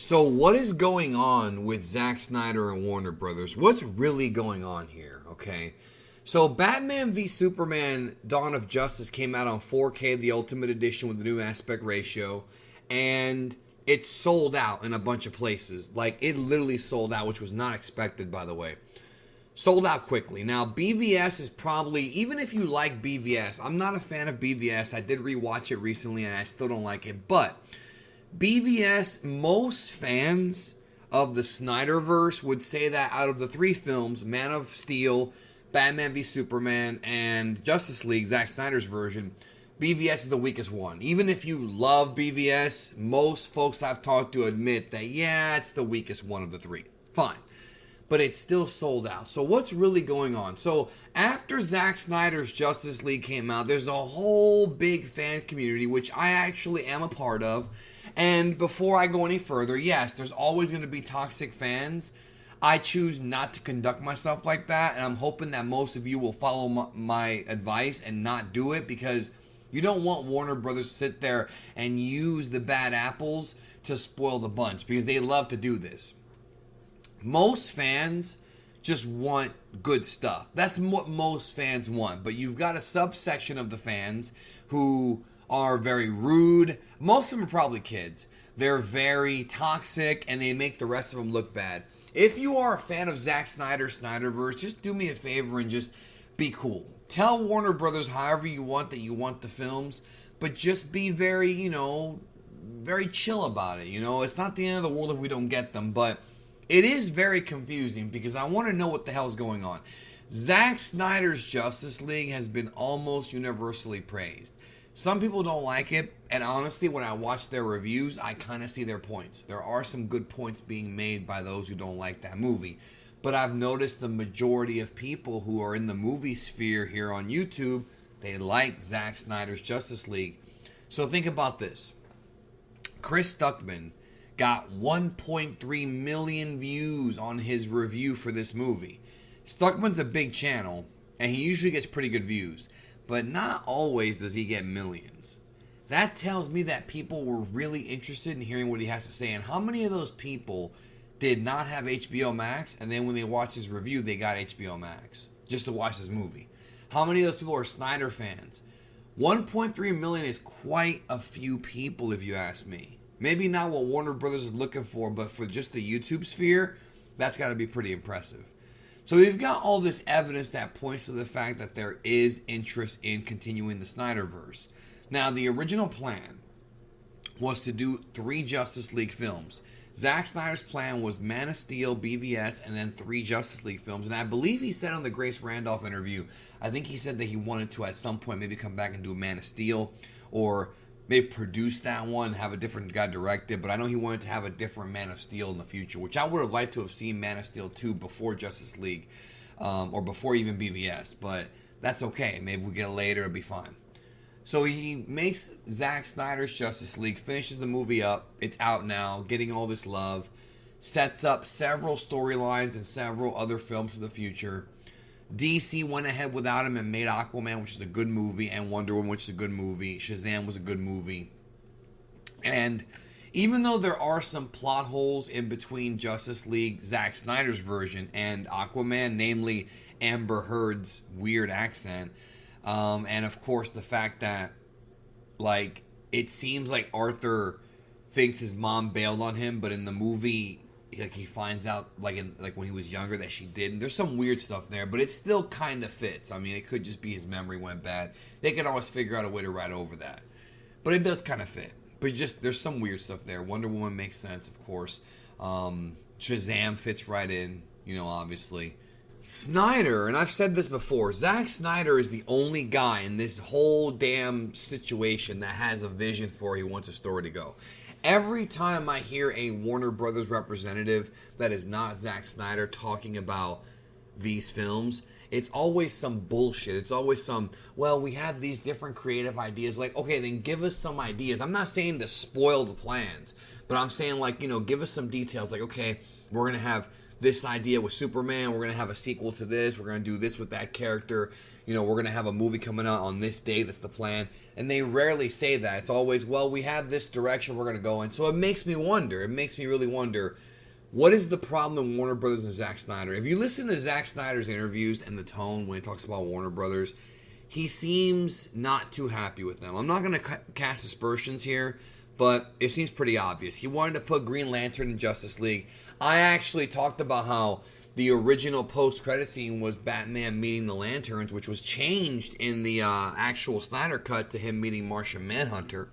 So what is going on with Zack Snyder and Warner Brothers? What's really going on here, okay? So Batman v Superman Dawn of Justice came out on 4K, the Ultimate Edition with the new aspect ratio, and it sold out in a bunch of places. Like, it literally sold out, which was not expected, by the way. Sold out quickly. Now, BVS is probably, even if you like BVS, I'm not a fan of BVS. I did rewatch it recently, and I still don't like it, but BVS, most fans of the Snyderverse would say that out of the three films, Man of Steel, Batman v Superman, and Justice League, Zack Snyder's version, BVS is the weakest one. Even if you love BVS, most folks I've talked to admit that, yeah, it's the weakest one of the three. Fine. But it's still sold out. So what's really going on? So after Zack Snyder's Justice League came out, there's a whole big fan community, which I actually am a part of. And before I go any further, yes, there's always going to be toxic fans. I choose not to conduct myself like that, and I'm hoping that most of you will follow my advice and not do it, because you don't want Warner Brothers to sit there and use the bad apples to spoil the bunch, because they love to do this. Most fans just want good stuff. That's what most fans want, but you've got a subsection of the fans who are very rude. Most of them are probably kids. They're very toxic, and they make the rest of them look bad. If you are a fan of Zack Snyder's Snyderverse, just do me a favor and just be cool. Tell Warner Brothers however you want that you want the films, but just be very, very chill about it. It's not the end of the world if we don't get them, but it is very confusing because I want to know what the hell's going on. Zack Snyder's Justice League has been almost universally praised. Some people don't like it, and honestly, when I watch their reviews, I kind of see their points. There are some good points being made by those who don't like that movie. But I've noticed the majority of people who are in the movie sphere here on YouTube, they like Zack Snyder's Justice League. So think about this. Chris Stuckman got 1.3 million views on his review for this movie. Stuckman's a big channel, and he usually gets pretty good views. But not always does he get millions. That tells me that people were really interested in hearing what he has to say. And how many of those people did not have HBO Max, and then when they watched his review, they got HBO Max just to watch this movie? How many of those people are Snyder fans? 1.3 million is quite a few people, if you ask me. Maybe not what Warner Brothers is looking for, but for just the YouTube sphere, that's got to be pretty impressive. So we've got all this evidence that points to the fact that there is interest in continuing the Snyderverse. Now, the original plan was to do 3 Justice League films. Zack Snyder's plan was Man of Steel, BVS, and then 3 Justice League films. And I believe he said on the Grace Randolph interview, I think he said that he wanted to at some point maybe come back and do Man of Steel, or maybe produce that one, have a different guy direct it. But I know he wanted to have a different Man of Steel in the future, which I would have liked to have seen Man of Steel 2 before Justice League, or before even BVS. But that's okay. Maybe we'll get it later. It'll be fine. So he makes Zack Snyder's Justice League, finishes the movie up. It's out now, getting all this love. Sets up several storylines and several other films for the future. DC went ahead without him and made Aquaman, which is a good movie, and Wonder Woman, which is a good movie. Shazam was a good movie. And even though there are some plot holes in between Justice League, Zack Snyder's version, and Aquaman, namely Amber Heard's weird accent, and of course the fact that, like, it seems like Arthur thinks his mom bailed on him, but in the movie, like, he finds out, like when he was younger, that she didn't. There's some weird stuff there, but it still kind of fits. I mean, it could just be his memory went bad. They could always figure out a way to write over that, but it does kind of fit. But just, there's some weird stuff there. Wonder Woman makes sense, of course. Shazam fits right in, obviously. Snyder, and I've said this before, Zack Snyder is the only guy in this whole damn situation that has a vision for where he wants a story to go. Every time I hear a Warner Brothers representative that is not Zack Snyder talking about these films, it's always some bullshit. It's always some, well, we have these different creative ideas. Like, okay, then give us some ideas. I'm not saying to spoil the plans, but I'm saying, like, give us some details. Like, okay, we're going to have this idea with Superman. We're going to have a sequel to this. We're going to do this with that character. we're going to have a movie coming out on this day. That's the plan. And they rarely say that. It's always, well, we have this direction we're going to go in. So it makes me wonder. It makes me really wonder, what is the problem in Warner Brothers and Zack Snyder? If you listen to Zack Snyder's interviews and the tone when he talks about Warner Brothers, he seems not too happy with them. I'm not going to cast aspersions here, but it seems pretty obvious. He wanted to put Green Lantern in Justice League. I actually talked about how the original post-credit scene was Batman meeting the Lanterns, which was changed in the actual Snyder cut to him meeting Martian Manhunter.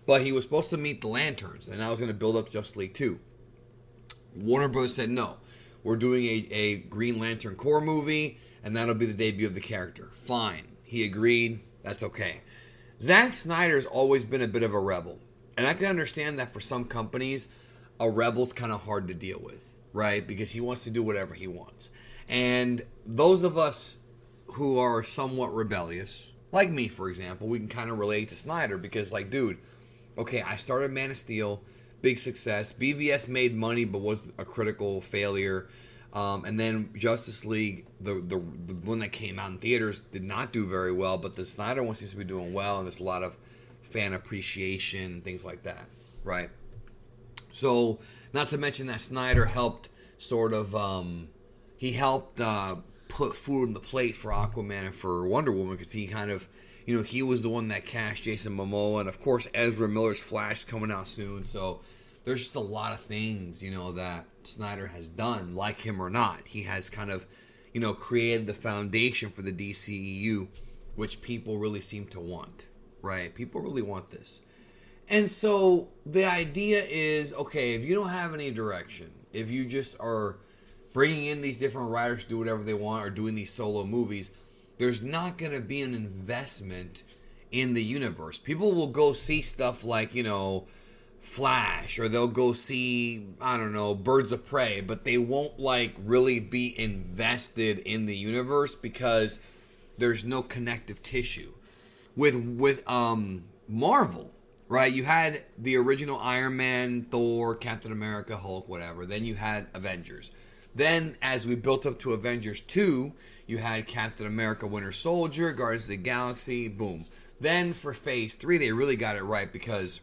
But he was supposed to meet the Lanterns, and that was going to build up Justice League 2. Warner Bros. Said, no, we're doing a Green Lantern core movie, and that'll be the debut of the character. Fine. He agreed. That's okay. Zack Snyder's always been a bit of a rebel. And I can understand that for some companies, a rebel's kind of hard to deal with, right? Because he wants to do whatever he wants. And those of us who are somewhat rebellious, like me, for example, we can kind of relate to Snyder because, like, dude, okay, I started Man of Steel, big success. BVS made money but was a critical failure. And then Justice League, the one that came out in theaters, did not do very well, but the Snyder one seems to be doing well, and there's a lot of fan appreciation and things like that, right? So, not to mention that Snyder helped sort of, he helped put food on the plate for Aquaman and for Wonder Woman, because he kind of, he was the one that cast Jason Momoa, and of course Ezra Miller's Flash coming out soon, so there's just a lot of things, that Snyder has done, like him or not. He has kind of, created the foundation for the DCEU, which people really seem to want, right? People really want this. And so the idea is, okay, if you don't have any direction, if you just are bringing in these different writers to do whatever they want or doing these solo movies, there's not going to be an investment in the universe. People will go see stuff like, Flash, or they'll go see, I don't know, Birds of Prey, but they won't really be invested in the universe because there's no connective tissue. With Marvel, right? You had the original Iron Man, Thor, Captain America, Hulk, whatever. Then you had Avengers. Then, as we built up to Avengers 2, you had Captain America, Winter Soldier, Guardians of the Galaxy, boom. Then for Phase 3, they really got it right because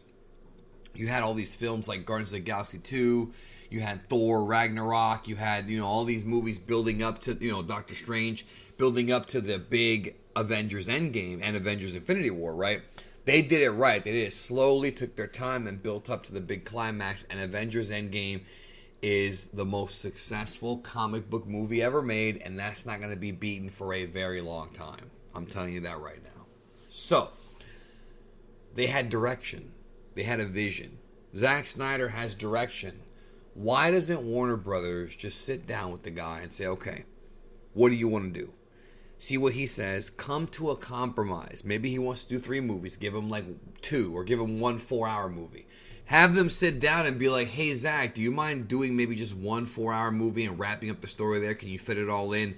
you had all these films like Guardians of the Galaxy 2, you had Thor, Ragnarok, you had, all these movies building up to, Doctor Strange, building up to the big Avengers Endgame and Avengers Infinity War, right? They did it right. They did it slowly, took their time, and built up to the big climax, and Avengers Endgame is the most successful comic book movie ever made, and that's not going to be beaten for a very long time. I'm telling you that right now. So, they had direction. They had a vision. Zack Snyder has direction. Why doesn't Warner Brothers just sit down with the guy and say, okay, what do you want to do? See what he says. Come to a compromise. Maybe he wants to do 3 movies. Give him 2 or give him 1 4-hour movie. Have them sit down and be like, hey, Zack, do you mind doing maybe just 1 4-hour movie and wrapping up the story there? Can you fit it all in?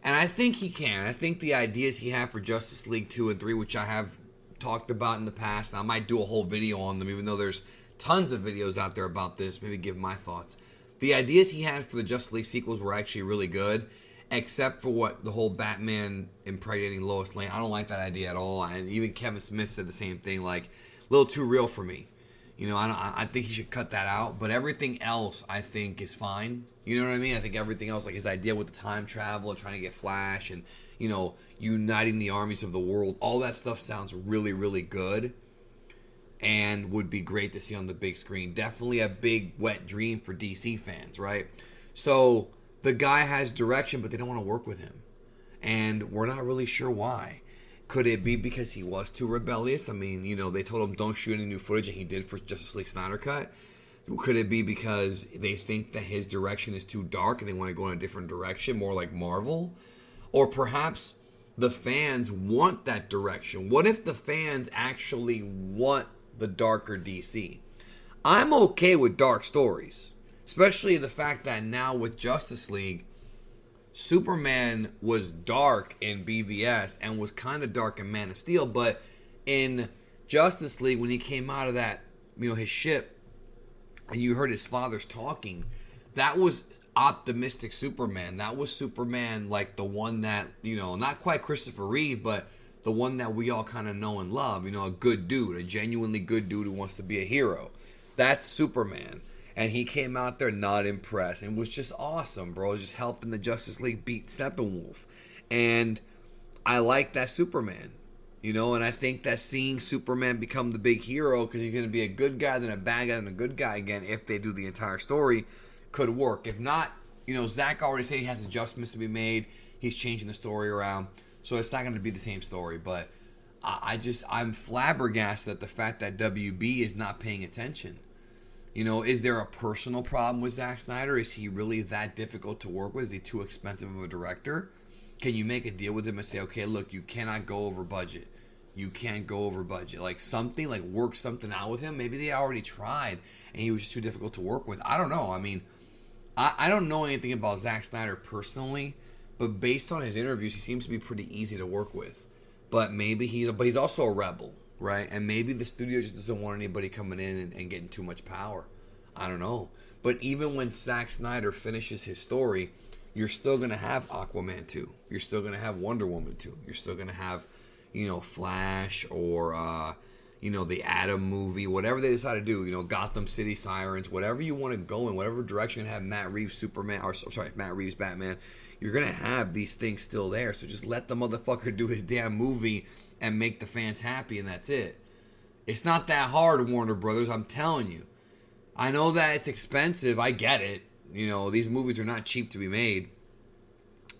And I think he can. I think the ideas he had for Justice League 2 and 3, which I have talked about in the past, and I might do a whole video on them, even though there's tons of videos out there about this, maybe give my thoughts. The ideas he had for the Justice League sequels were actually really good, except for the whole Batman impregnating Lois Lane. I don't like that idea at all, and even Kevin Smith said the same thing, a little too real for me. I think he should cut that out, but everything else I think is fine. You know what I mean? I think everything else, his idea with the time travel and trying to get Flash and, uniting the armies of the world, all that stuff sounds really, really good and would be great to see on the big screen. Definitely a big wet dream for DC fans, right? So the guy has direction, but they don't want to work with him. And we're not really sure why. Could it be because he was too rebellious? I mean, they told him don't shoot any new footage, and he did for Justice League Snyder Cut. Could it be because they think that his direction is too dark and they want to go in a different direction, more like Marvel? Or perhaps the fans want that direction. What if the fans actually want the darker DC? I'm okay with dark stories, especially the fact that now with Justice League, Superman was dark in BVS and was kind of dark in Man of Steel, but in Justice League, when he came out of that, his ship, and you heard his father's talking, that was optimistic Superman. That was Superman, like the one that, not quite Christopher Reeve, but the one that we all kind of know and love. A good dude, a genuinely good dude who wants to be a hero. That's Superman. And he came out there not impressed and was just awesome, bro. Just helping the Justice League beat Steppenwolf. And I like that Superman. And I think that seeing Superman become the big hero, because he's going to be a good guy, then a bad guy, then a good guy again, if they do the entire story, could work. If not, Zack already said he has adjustments to be made. He's changing the story around. So it's not going to be the same story. But I'm flabbergasted at the fact that WB is not paying attention. Is there a personal problem with Zack Snyder? Is he really that difficult to work with? Is he too expensive of a director? Can you make a deal with him and say, okay, look, you cannot go over budget. You can't go over budget. Like something, like work something out with him. Maybe they already tried and he was just too difficult to work with. I don't know. I mean, I don't know anything about Zack Snyder personally, but based on his interviews, he seems to be pretty easy to work with. But he's also a rebel, right? And maybe the studio just doesn't want anybody coming in and getting too much power. I don't know. But even when Zack Snyder finishes his story, you're still going to have Aquaman 2. You're still going to have Wonder Woman 2. You're still going to have, Flash or, the Atom movie, whatever they decide to do, Gotham City Sirens, whatever you want to go in, whatever direction have Matt Reeves Matt Reeves Batman, you're going to have these things still there. So just let the motherfucker do his damn movie and make the fans happy, and that's it. It's not that hard, Warner Brothers, I'm telling you. I know that it's expensive. I get it. These movies are not cheap to be made.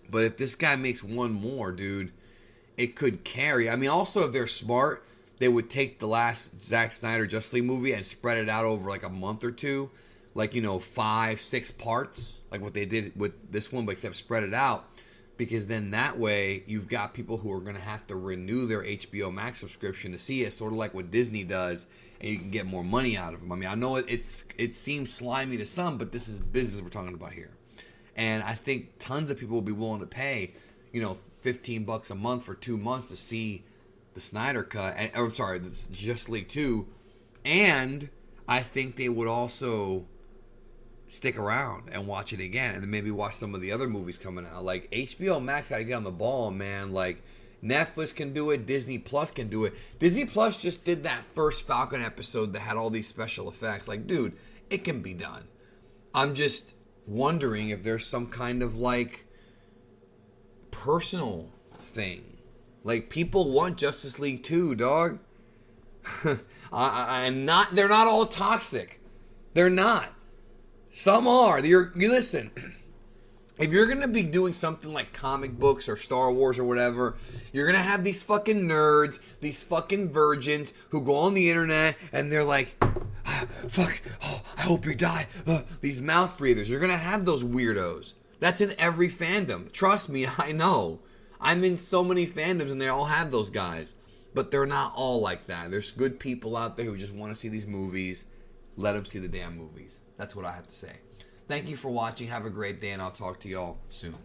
But if this guy makes one more, dude, it could carry. I mean, also, if they're smart, they would take the last Zack Snyder Justice League movie and spread it out over like a month or two. Like, 5, 6 parts. Like what they did with this one, but except spread it out. Because then that way, you've got people who are going to have to renew their HBO Max subscription to see it. Sort of like what Disney does. And you can get more money out of them. I mean, I know it seems slimy to some, but this is business we're talking about here. And I think tons of people will be willing to pay, $15 a month for 2 months to see the Snyder Cut. The Justice League 2. And I think they would also stick around and watch it again. And then maybe watch some of the other movies coming out. Like, HBO Max got to get on the ball, man. Like, Netflix can do it. Disney Plus can do it. Disney Plus just did that first Falcon episode that had all these special effects. Like, dude, it can be done. I'm just wondering if there's some kind of, like, personal thing. Like, people want Justice League 2, dog. They're not all toxic. They're not. Some are. You listen. If you're going to be doing something like comic books or Star Wars or whatever, you're going to have these fucking nerds, these fucking virgins who go on the internet and they're like, fuck, oh, I hope you die. These mouth breathers. You're going to have those weirdos. That's in every fandom. Trust me, I know. I'm in so many fandoms and they all have those guys. But they're not all like that. There's good people out there who just want to see these movies. Let them see the damn movies. That's what I have to say. Thank you for watching. Have a great day, and I'll talk to y'all soon.